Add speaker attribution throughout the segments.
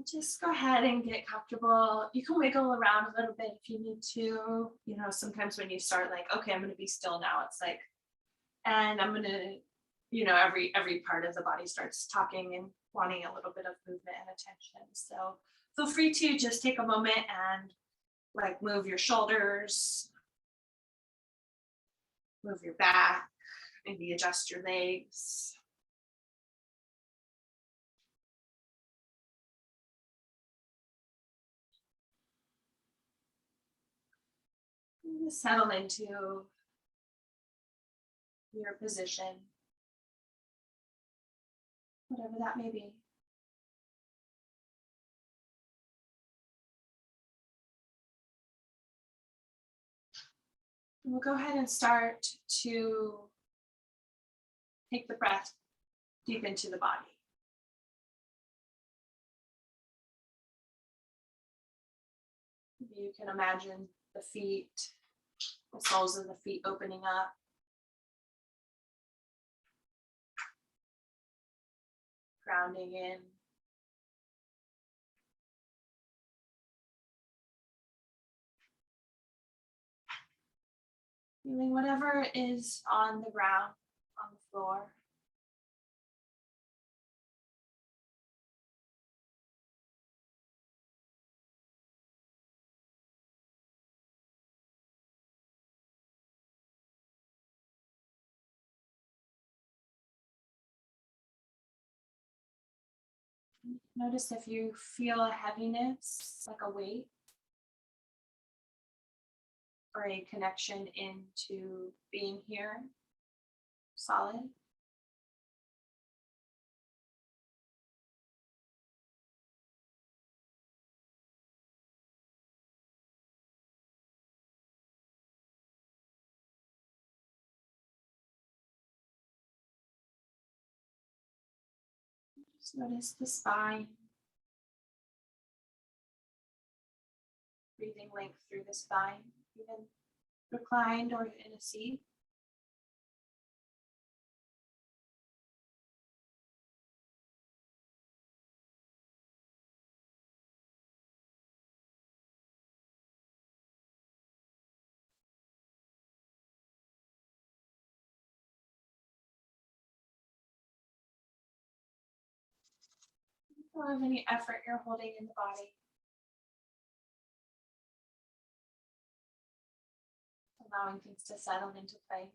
Speaker 1: Just go ahead and get comfortable. You can wiggle around a little bit if you need to. Sometimes when you start like, okay, I'm going to be still now, it's like, and I'm going to, every part of the body starts talking and wanting a little bit of movement and attention. So feel free to just take a moment and like move your shoulders, move your back, maybe adjust your legs. And just settle into your position, whatever that may be. And we'll go ahead and start to take the breath deep into the body. You can imagine the feet, the soles of the feet opening up. Grounding in. Feeling whatever is on the ground, on the floor. Notice if you feel a heaviness, like a weight, or a connection into being here, solid. Just notice the spine, breathing length through the spine, even reclined or in a seat. Don't have any effort you're holding in the body. Allowing things to settle into place.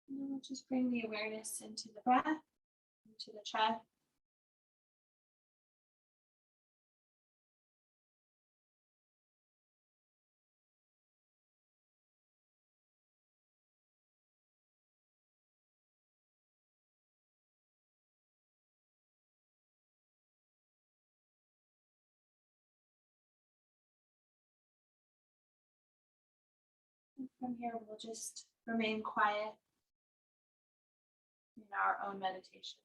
Speaker 1: And then we'll just bring the awareness into the breath, into the chest. And from here, we'll just remain quiet in our own meditation.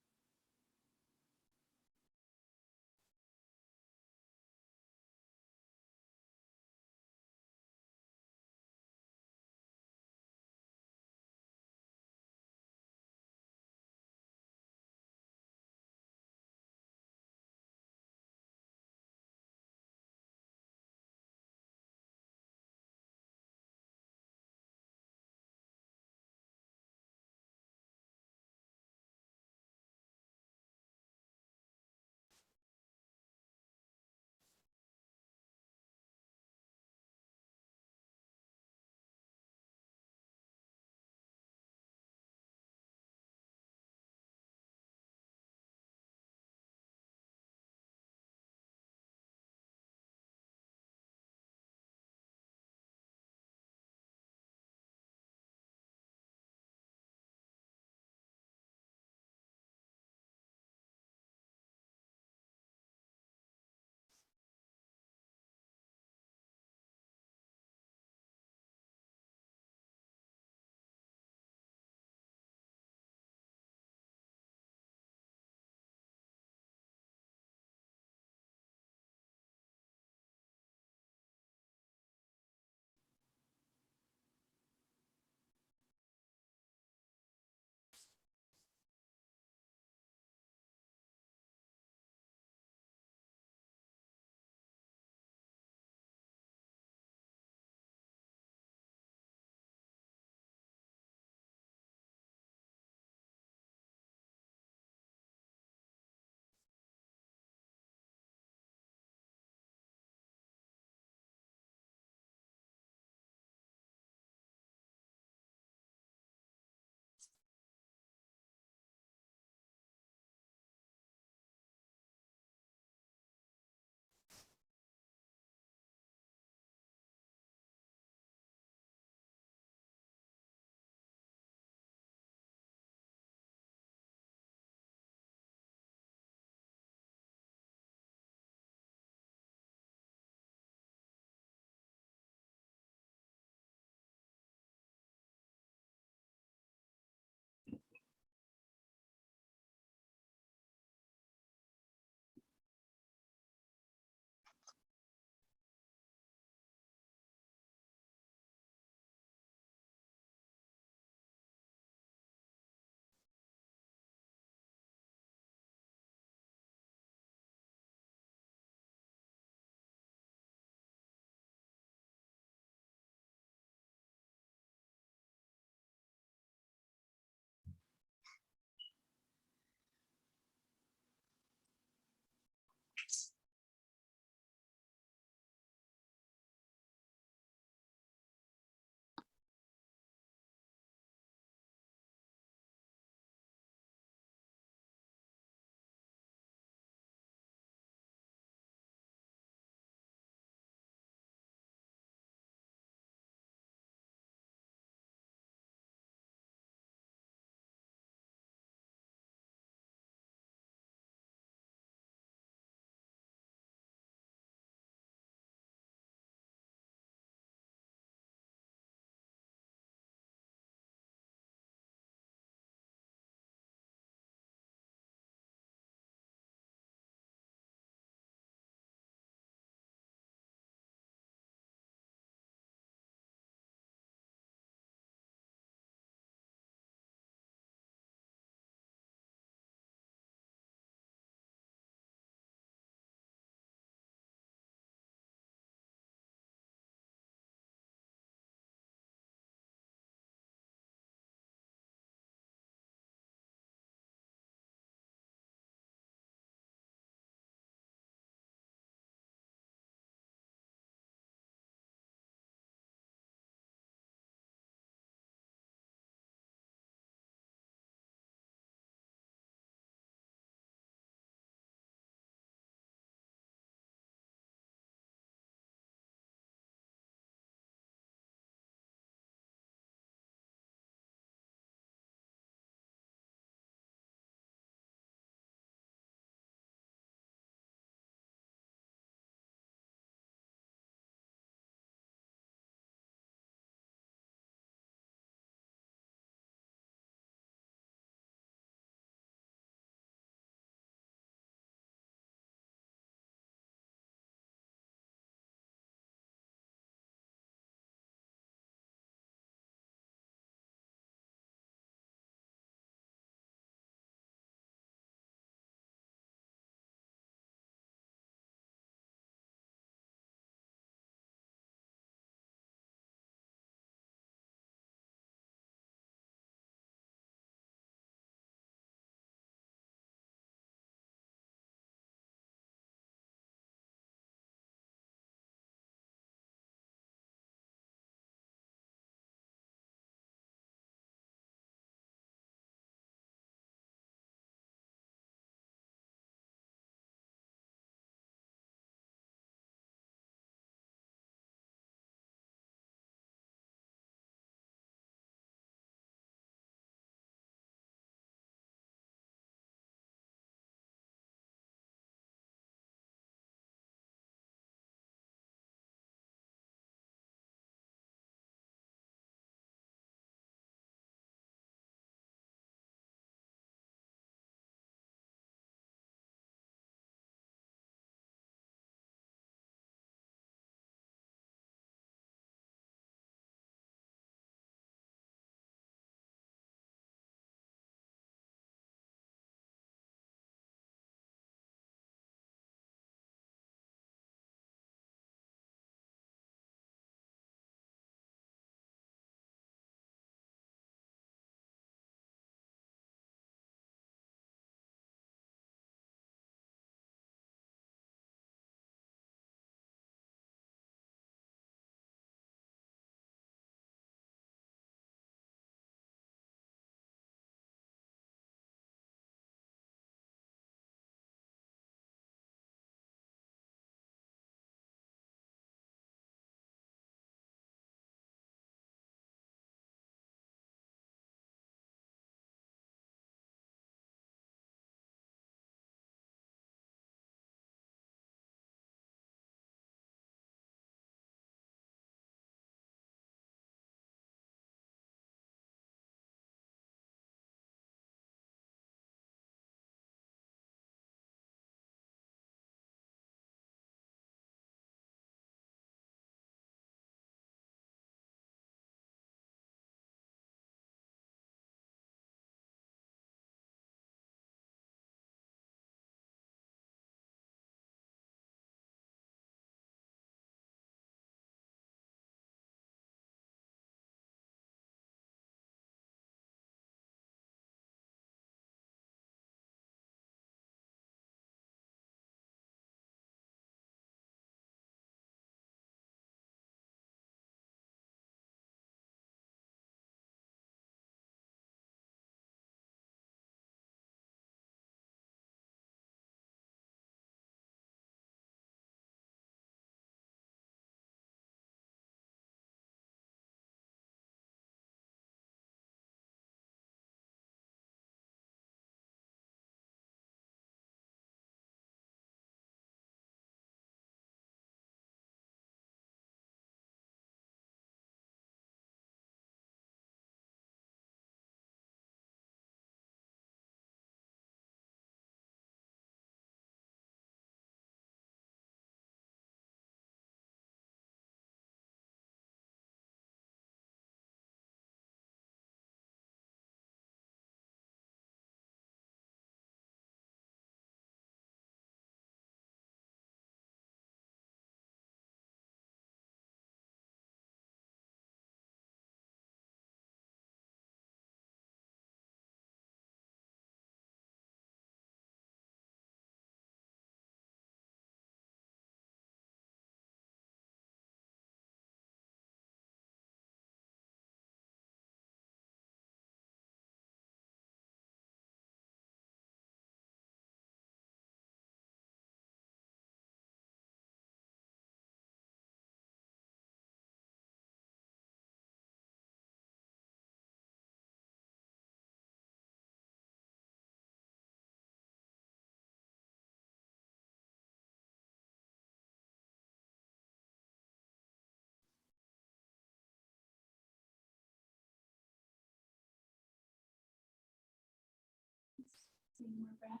Speaker 1: 3 more breaths.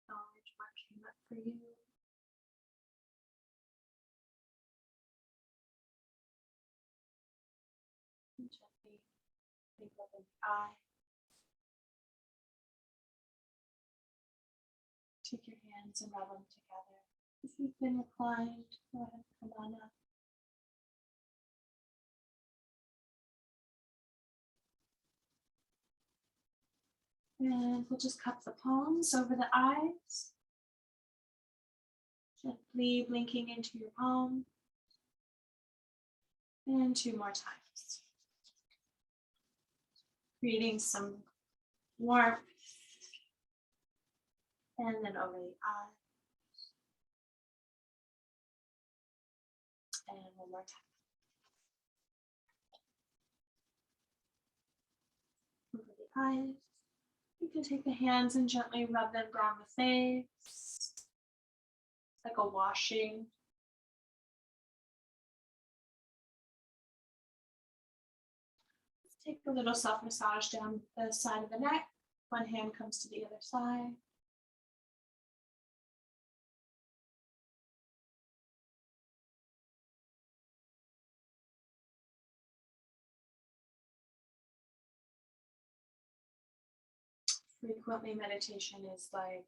Speaker 1: Acknowledge what came up for you. And gently think open the eye. Take your hands and rub them together. If you've been reclined, go ahead and come on up. And we'll just cup the palms over the eyes. Gently blinking into your palm. And 2 more times. Creating some warmth. And then over the eyes. And 1 more time. Over the eyes. You can take the hands and gently rub them down the face. It's like a washing. Let's take a little self massage down the side of the neck. One hand comes to the other side. Frequently, meditation is like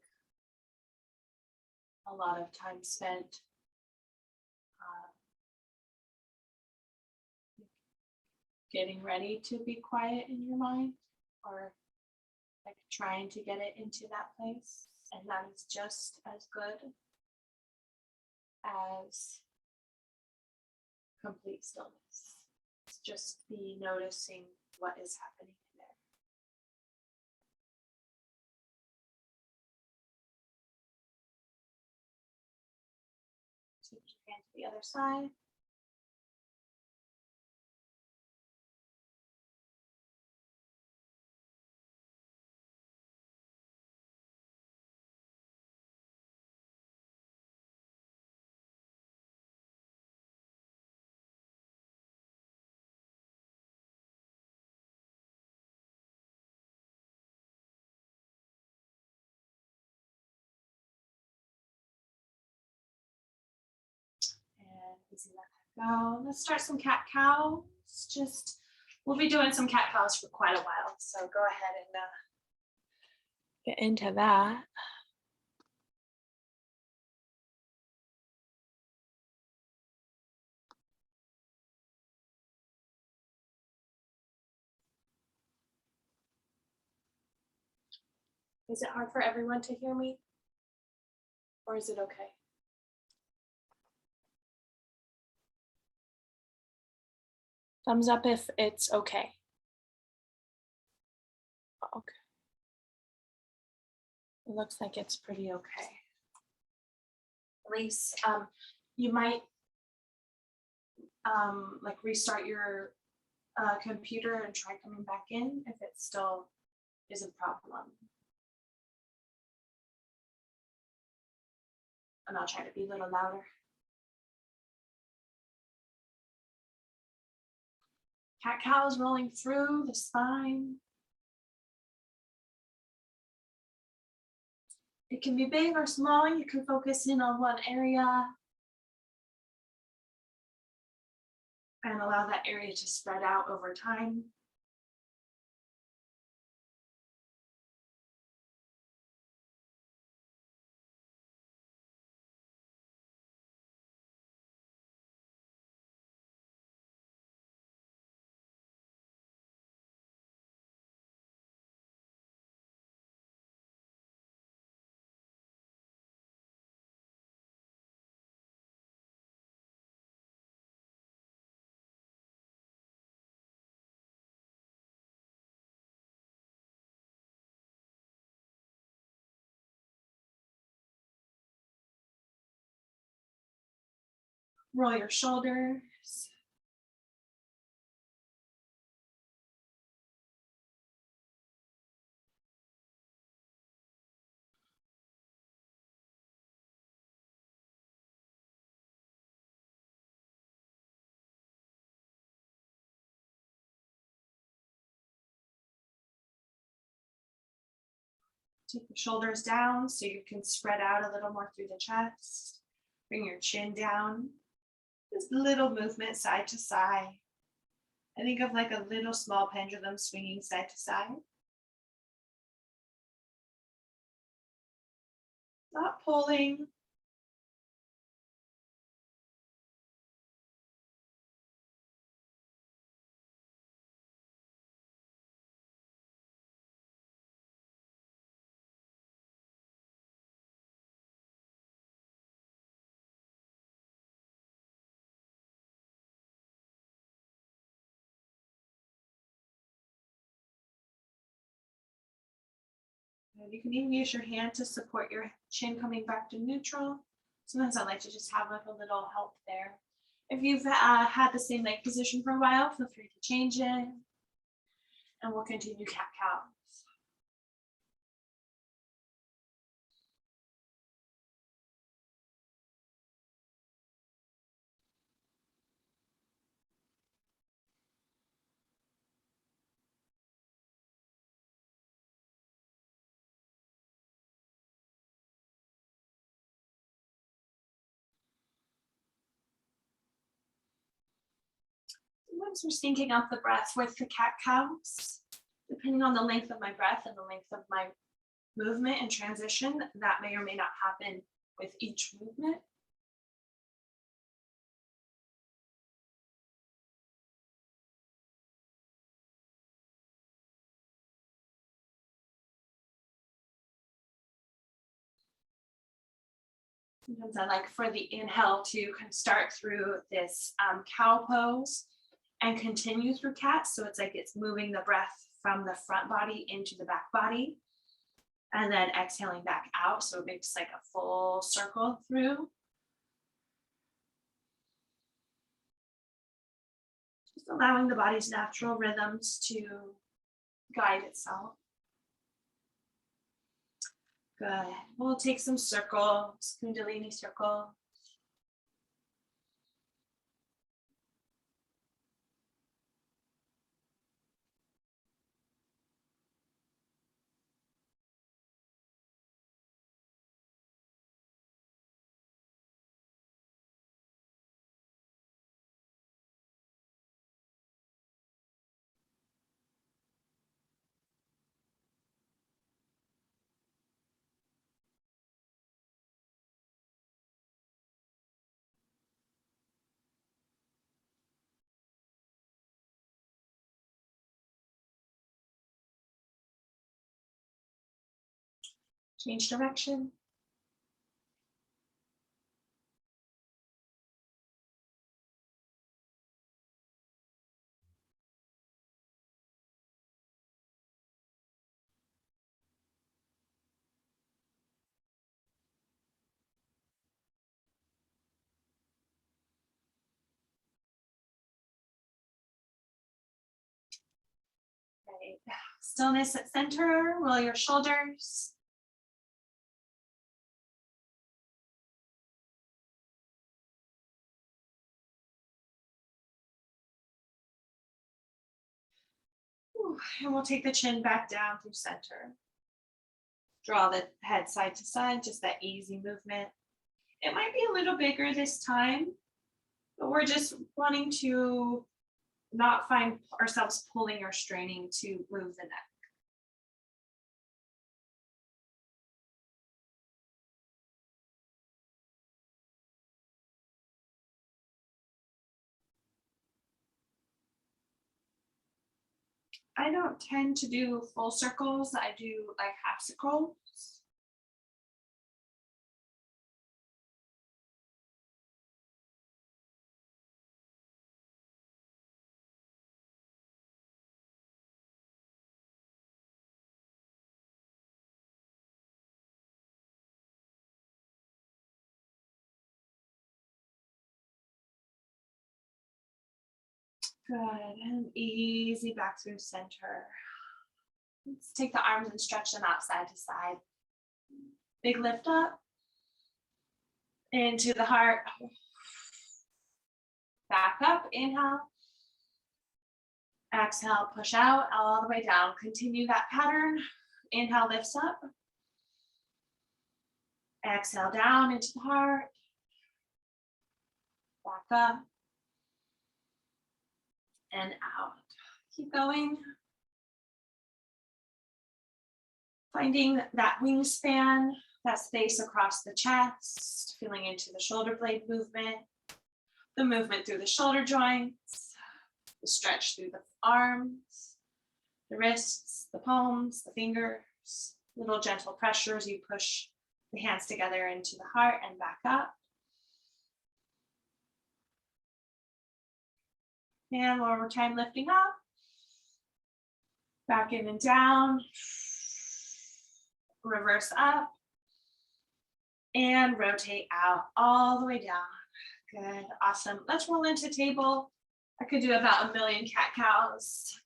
Speaker 1: a lot of time spent getting ready to be quiet in your mind, or like trying to get it into that place. And that is just as good as complete stillness. It's just be noticing what is happening in there. Take your hand to the other side. And easy let that go. Let's start some cat cows. We'll be doing some cat cows for quite a while. So go ahead and get into that. Is it hard for everyone to hear me? Or is it okay? Thumbs up if it's okay. Okay. It looks like it's pretty okay. Elise, you might like restart your computer and try coming back in if it still is a problem. And I'll try to be a little louder. Cat cows rolling through the spine. It can be big or small. You can focus in on one area and allow that area to spread out over time. Roll your shoulders. Take the shoulders down so you can spread out a little more through the chest. Bring your chin down. Just little movement side to side. I think of like a little small pendulum swinging side to side. Not pulling. And you can even use your hand to support your chin coming back to neutral. Sometimes I like to just have like a little help there. If you've had the same leg position for a while, feel free to change it. And we'll continue cat cow. Sometimes we're syncing up the breath with the cat cows. Depending on the length of my breath and the length of my movement and transition, that may or may not happen with each movement. Sometimes I like for the inhale to kind of start through this cow pose and continue through cat. So it's like it's moving the breath from the front body into the back body and then exhaling back out. So it makes like a full circle through. Just allowing the body's natural rhythms to guide itself. Good. We'll take some circles, Kundalini circle. Change direction. Right. Stillness at center, roll your shoulders. And we'll take the chin back down through center. Draw the head side to side, just that easy movement. It might be a little bigger this time, but we're just wanting to not find ourselves pulling or straining to move the neck. I don't tend to do full circles. I do like half circles. Good, and easy back through center. Let's take the arms and stretch them out side to side. Big lift up into the heart. Back up, inhale. Exhale, push out all the way down. Continue that pattern. Inhale, lifts up. Exhale, down into the heart. Back up. And out. Keep going. Finding that wingspan, that space across the chest, feeling into the shoulder blade movement, the movement through the shoulder joints, the stretch through the arms, the wrists, the palms, the fingers, little gentle pressures. You push the hands together into the heart and back up. And one more time, lifting up, back in and down, reverse up, and rotate out all the way down. Good, awesome. Let's roll into table. I could do about 1,000,000 cat cows.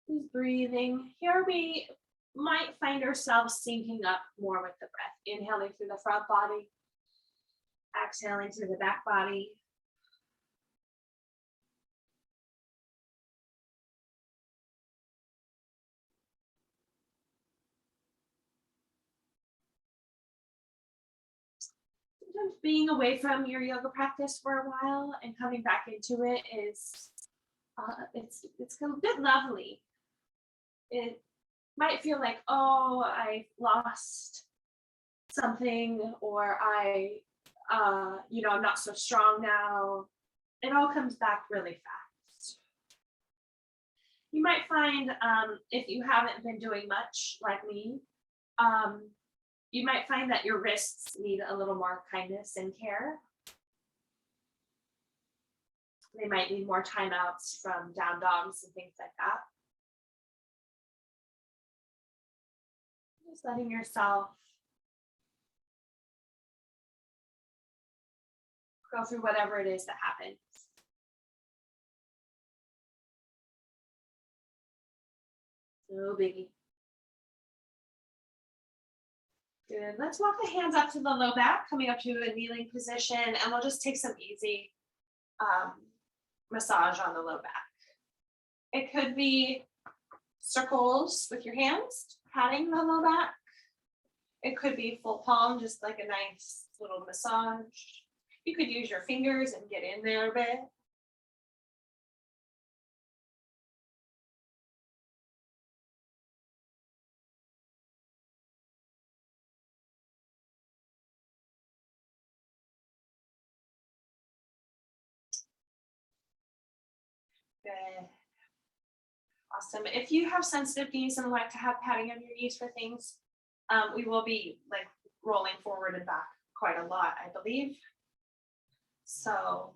Speaker 1: Just breathing. Here we might find ourselves syncing up more with the breath. Inhaling through the front body, exhaling through the back body. Sometimes being away from your yoga practice for a while and coming back into it is, it's a bit lovely. It might feel like, oh, I lost something, or I'm not so strong now. It all comes back really fast. You might find, if you haven't been doing much like me, you might find that your wrists need a little more kindness and care. They might need more timeouts from down dogs and things like that. Just letting yourself go through whatever it is that happens. No biggie. Good. Let's walk the hands up to the low back, coming up to a kneeling position, and we'll just take some easy massage on the low back. It could be circles with your hands, patting the low back. It could be full palm, just like a nice little massage. You could use your fingers and get in there a bit. Good. Awesome. If you have sensitive knees and like to have padding on your knees for things, we will be like rolling forward and back quite a lot, I believe. So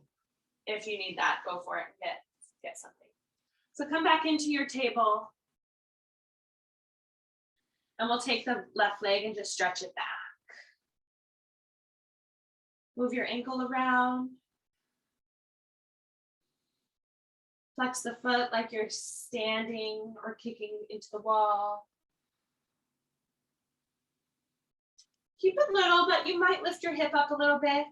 Speaker 1: if you need that, go for it and get something. So come back into your table, and we'll take the left leg and just stretch it back. Move your ankle around. Flex the foot like you're standing or kicking into the wall. Keep it little, but you might lift your hip up a little bit.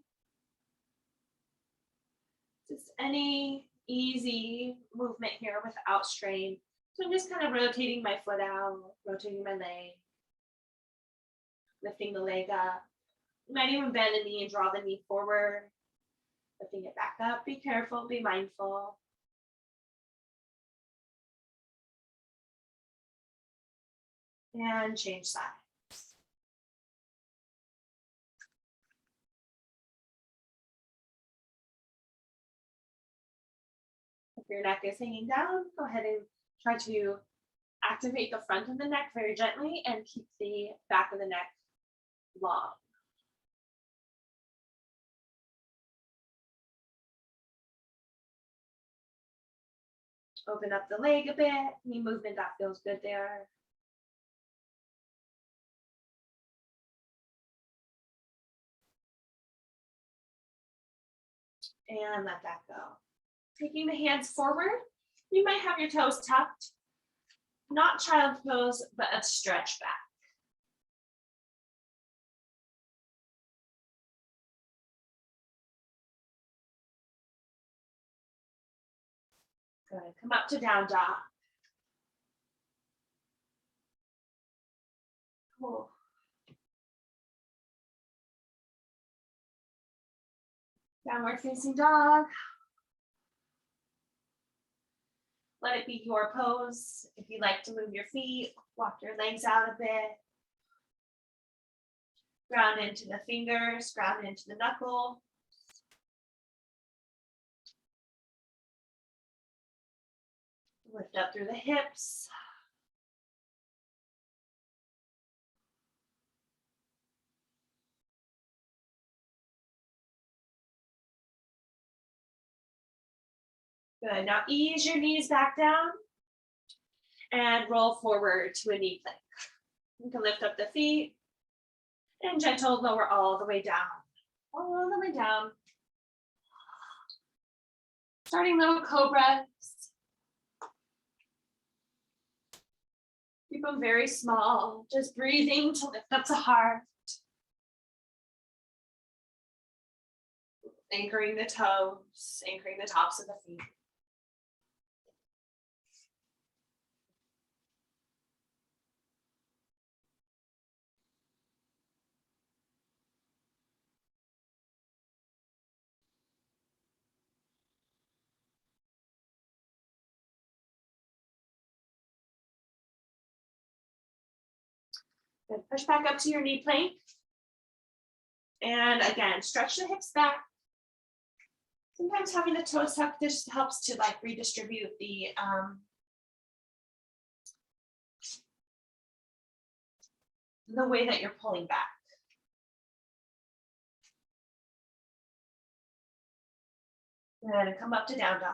Speaker 1: Just any easy movement here without strain. So I'm just kind of rotating my foot out, rotating my leg, lifting the leg up. You might even bend the knee and draw the knee forward, lifting it back up. Be careful, be mindful. And change sides. your neck is hanging down, go ahead and try to activate the front of the neck very gently and keep the back of the neck long. Open up the leg a bit, any movement that feels good there. And let that go. Taking the hands forward, you might have your toes tucked, not child pose, but a stretch back. Good, come up to down dog. Cool. Downward facing dog. Let it be your pose. If you like to move your feet, walk your legs out a bit. Ground into the fingers, ground into the knuckle. Lift up through the hips. Good, now ease your knees back down and roll forward to a knee plank. You can lift up the feet and gentle lower all the way down. All the way down. Starting little cobras. Keep them very small, just breathing to lift up the heart. Anchoring the toes, anchoring the tops of the feet. Good. Push back up to your knee plank. And again, stretch the hips back. Sometimes having the toes tucked just helps to like redistribute the way that you're pulling back. And come up to down dog.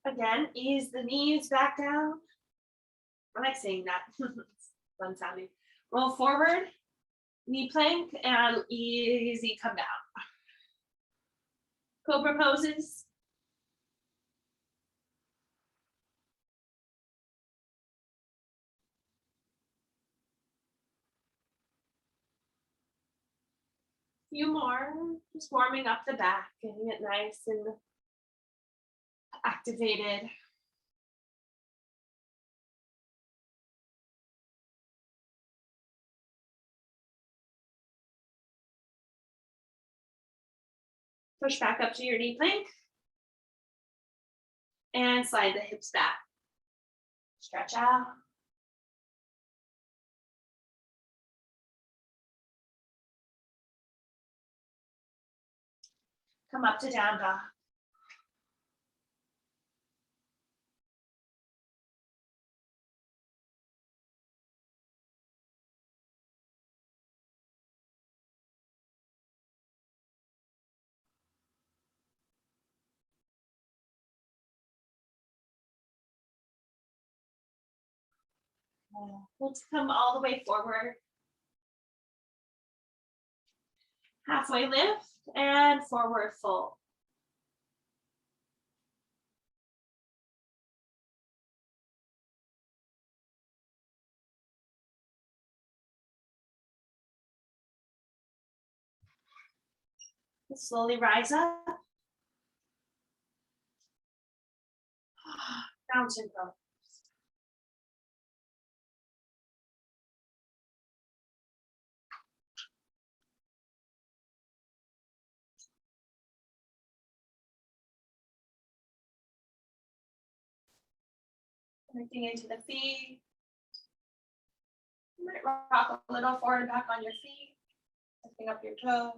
Speaker 1: Again, ease the knees back down. I like saying that. Fun sounding. Roll forward, knee plank, and easy come down. Cobra poses. Few more, just warming up the back, getting it nice and activated. Push back up to your knee plank. And slide the hips back. Stretch out. Come up to down dog. Let's come all the way forward. Halfway lift and forward fold. Slowly rise up. Mountain pose. Connecting into the feet. You might rock a little forward and back on your feet. Lifting up your toes.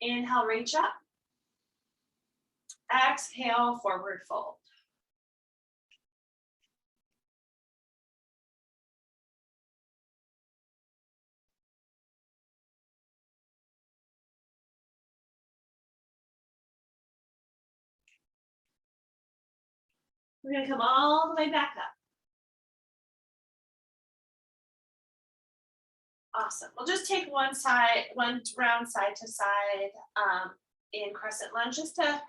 Speaker 1: Inhale, reach up. Exhale, forward fold. We're going to come all the way back up. Awesome. We'll just take one round side to side in crescent lunge just to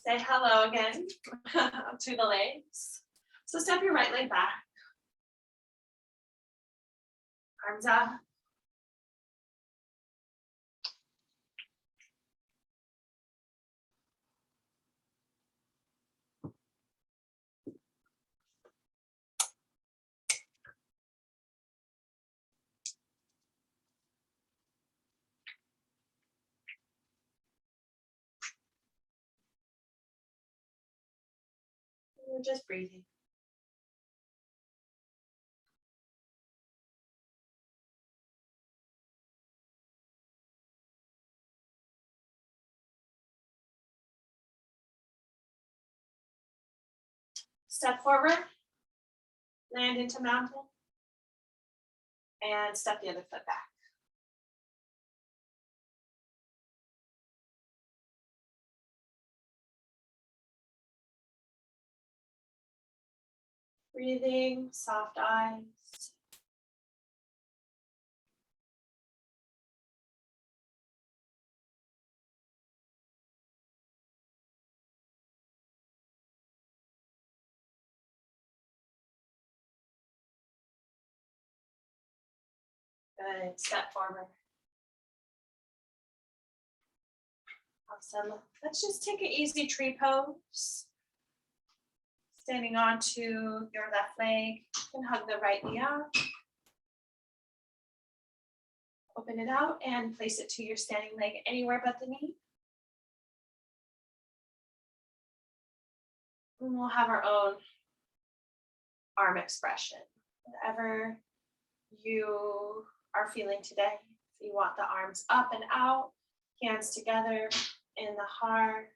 Speaker 1: say hello again to the legs. So step your right leg back. Arms up. We're just breathing. Step forward, land into mountain, and step the other foot back. Breathing, soft eyes. Good, step forward. Awesome. Let's just take an easy tree pose. Standing onto your left leg, you can hug the right knee up. Open it out and place it to your standing leg anywhere but the knee. And we'll have our own arm expression. Whatever you are feeling today. If you want the arms up and out, hands together in the heart.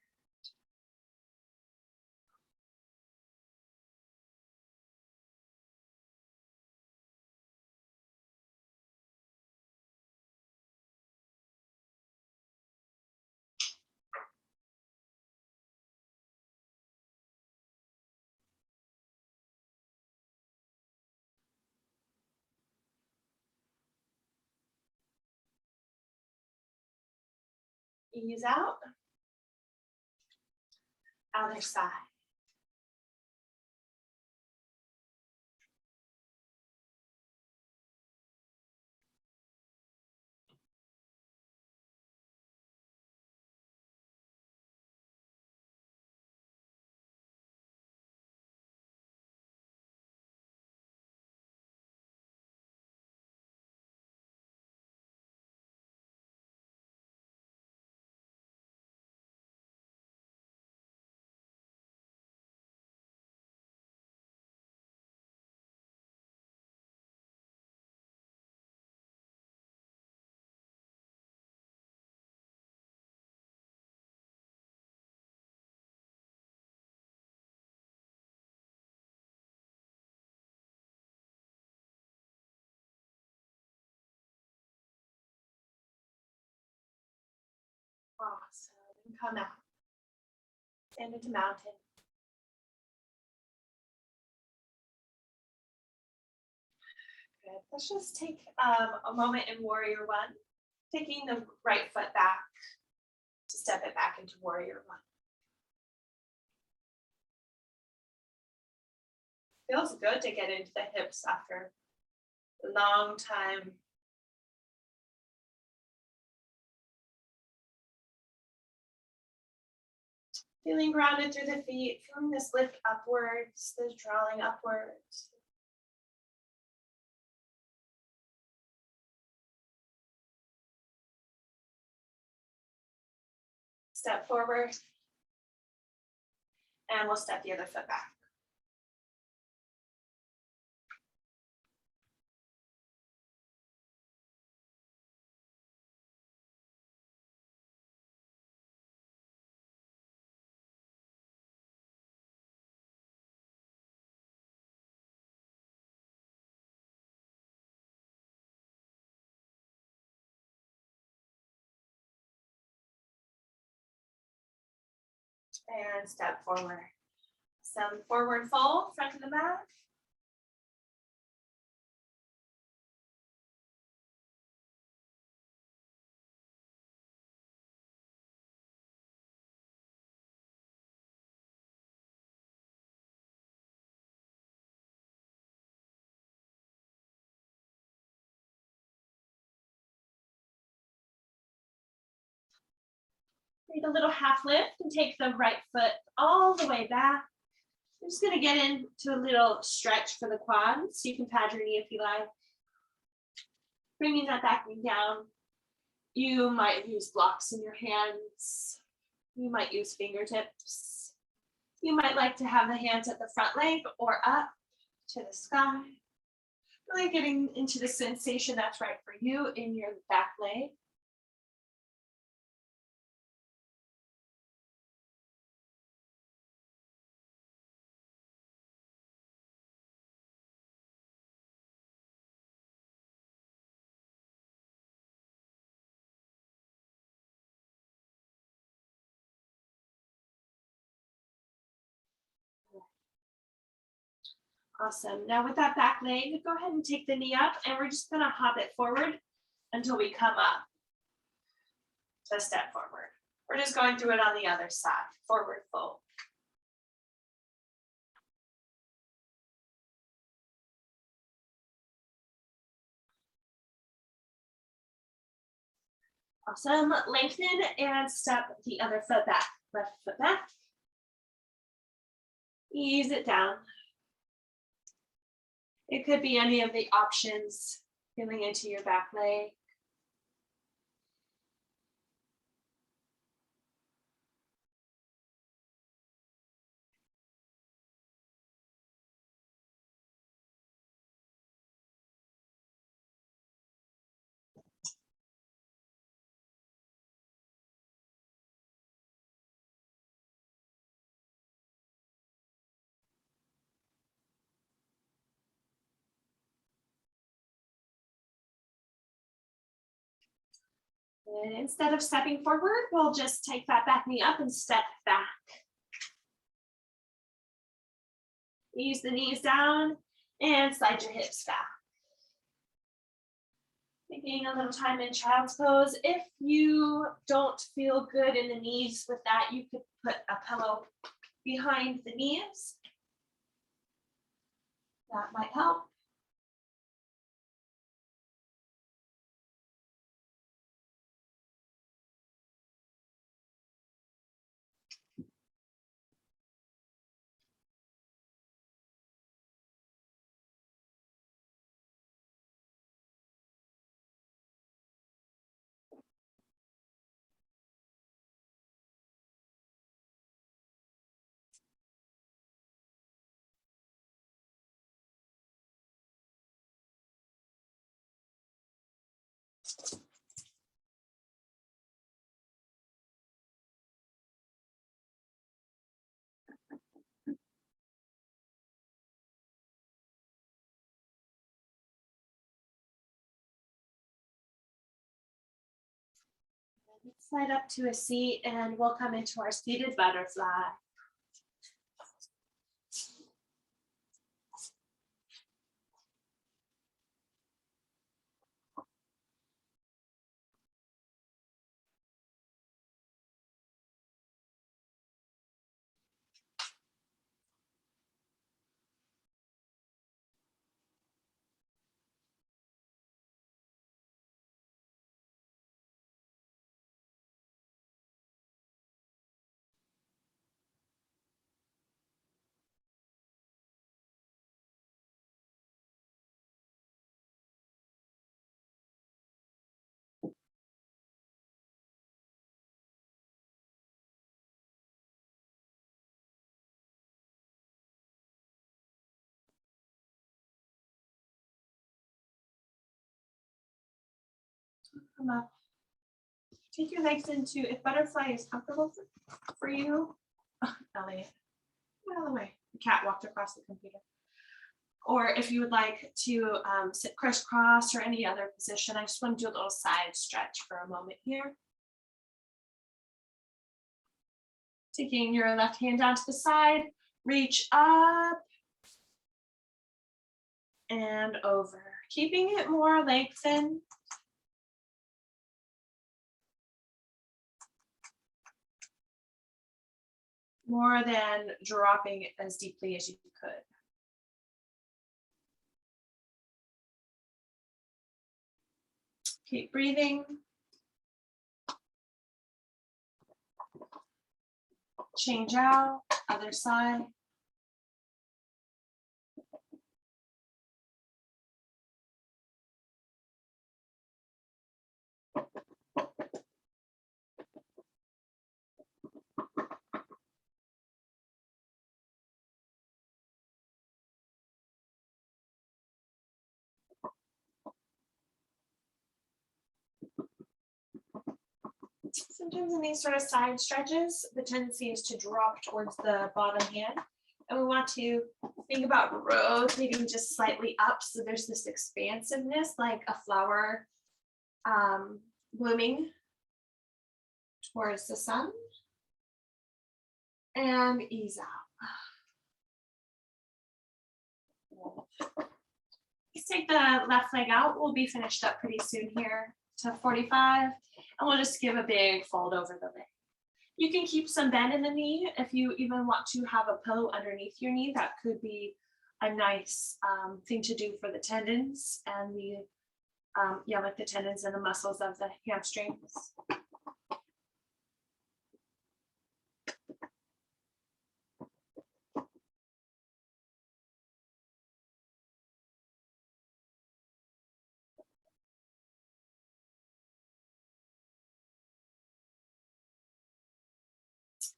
Speaker 1: Ease out. Other side. Awesome. And come out. Stand into mountain. Let's just take a moment in warrior one, taking the right foot back to step it back into warrior one. Feels good to get into the hips after a long time. Feeling grounded through the feet, feeling this lift upwards, this drawing upwards. Step forward, and we'll step the other foot back. And step forward. Some forward fold, front of the mat. Take a little half lift and take the right foot all the way back. I'm just going to get into a little stretch for the quads. You can pad your knee if you like. Bringing that back knee down. You might use blocks in your hands. You might use fingertips. You might like to have the hands at the front leg or up to the sky. Really getting into the sensation that's right for you in your back leg. Awesome. Now with that back leg, go ahead and take the knee up, and we're just going to hop it forward until we come up to step forward. We're just going through it on the other side. Forward fold. Awesome. Lengthen and step the other foot back. Left foot back. Ease it down. It could be any of the options, feeling into your back leg. And instead of stepping forward, we'll just take that back knee up and step back. Ease the knees down and slide your hips back. Taking a little time in child's pose. If you don't feel good in the knees with that, you could put a pillow behind the knees. That might help. Slide up to a seat and we'll come into our seated butterfly. Come up. Take your legs into, if butterfly is comfortable for you, Elliot, get out of the way. The cat walked across the computer. Or if you would like to sit crisscross or any other position, I just want to do a little side stretch for a moment here. Taking your left hand down to the side, reach up and over, keeping it more lengthened. More than dropping as deeply as you could. Keep breathing. Change out, other side. Sometimes in these sort of side stretches, the tendency is to drop towards the bottom hand. And we want to think about rotating just slightly up. So there's this expansiveness, like a flower blooming towards the sun. And ease out. Let's take the left leg out. We'll be finished up pretty soon here to 45. And we'll just give a big fold over the leg. You can keep some bend in the knee. If you even want to have a pillow underneath your knee, that could be a nice thing to do for the tendons and the, like the tendons and the muscles of the hamstrings.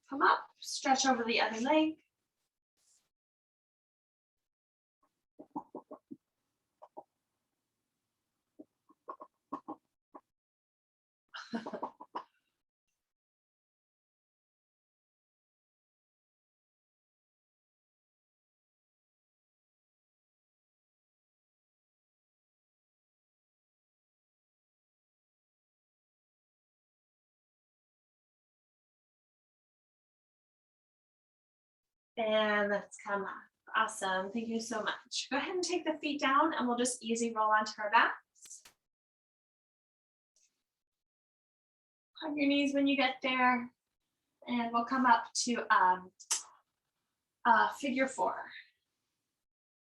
Speaker 1: Come up, stretch over the other leg. And let's come up. Awesome. Thank you so much. Go ahead and take the feet down and we'll just easy roll onto our backs. Hug your knees when you get there. And we'll come up to figure four.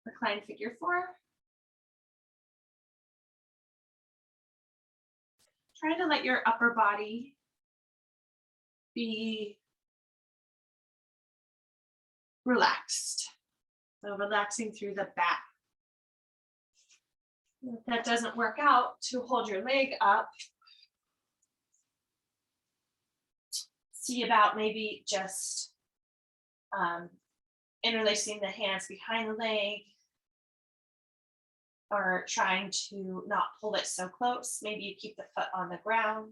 Speaker 1: Recline figure four. Try to let your upper body be relaxed. So relaxing through the back. If that doesn't work out, to hold your leg up, see about maybe just interlacing the hands behind the leg or trying to not pull it so close. Maybe you keep the foot on the ground.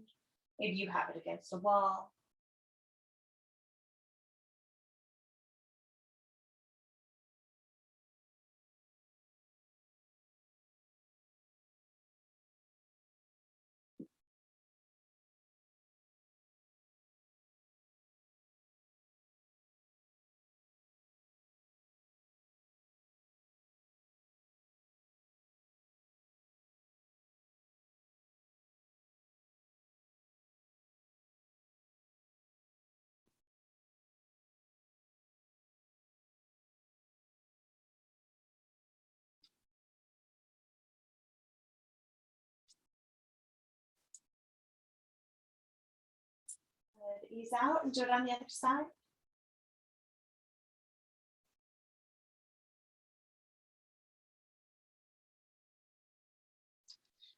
Speaker 1: Maybe you have it against the wall. Good. Ease out and do it on the other side.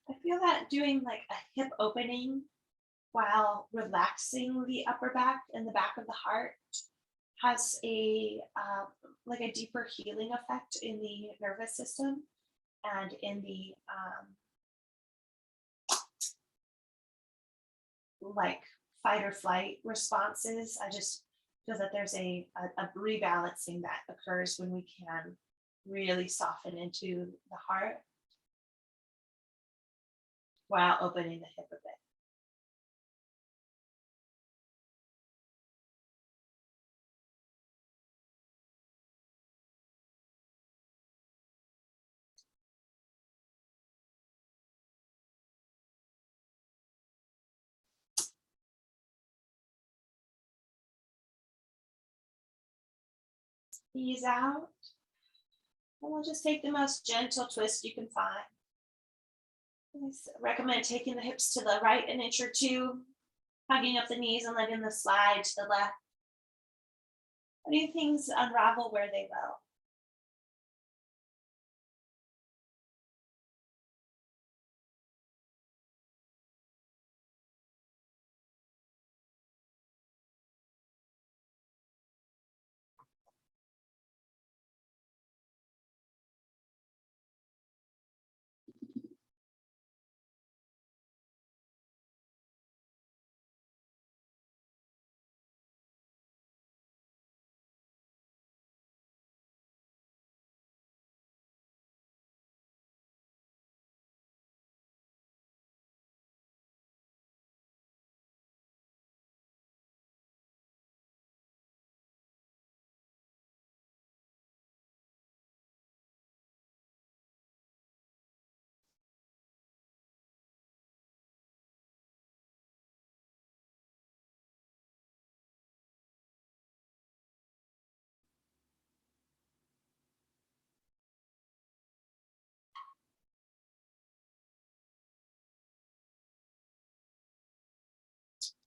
Speaker 1: I feel that doing like a hip opening while relaxing the upper back and the back of the heart has a like a deeper healing effect in the nervous system and in the like fight or flight responses. I just feel that there's a rebalancing that occurs when we can really soften into the heart while opening the hip a bit. Ease out. And we'll just take the most gentle twist you can find. I recommend taking the hips to the right an inch or two, hugging up the knees and letting them slide to the left. Letting things unravel where they will.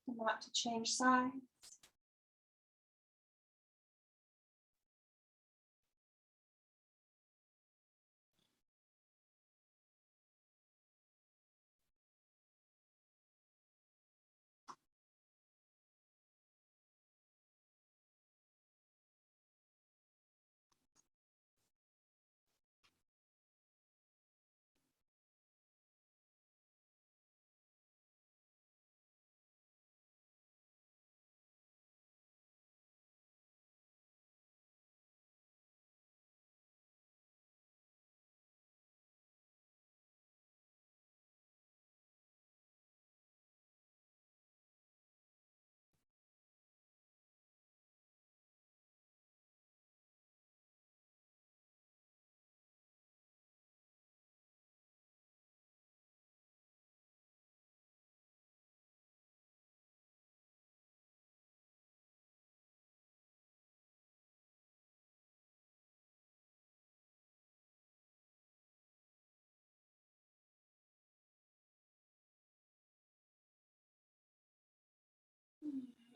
Speaker 1: And not to change sides.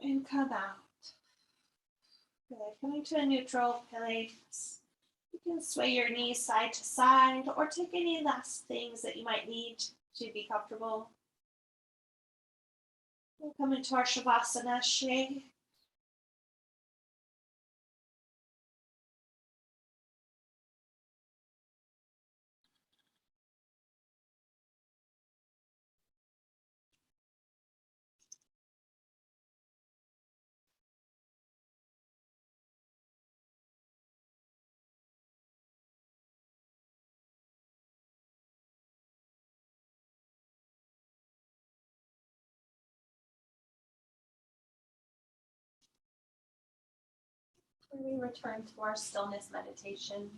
Speaker 1: And come out. Good. Coming to a neutral place. You can sway your knees side to side or take any last things that you might need to be comfortable. We'll come into our Shavasana shape. Where we return to our stillness meditation.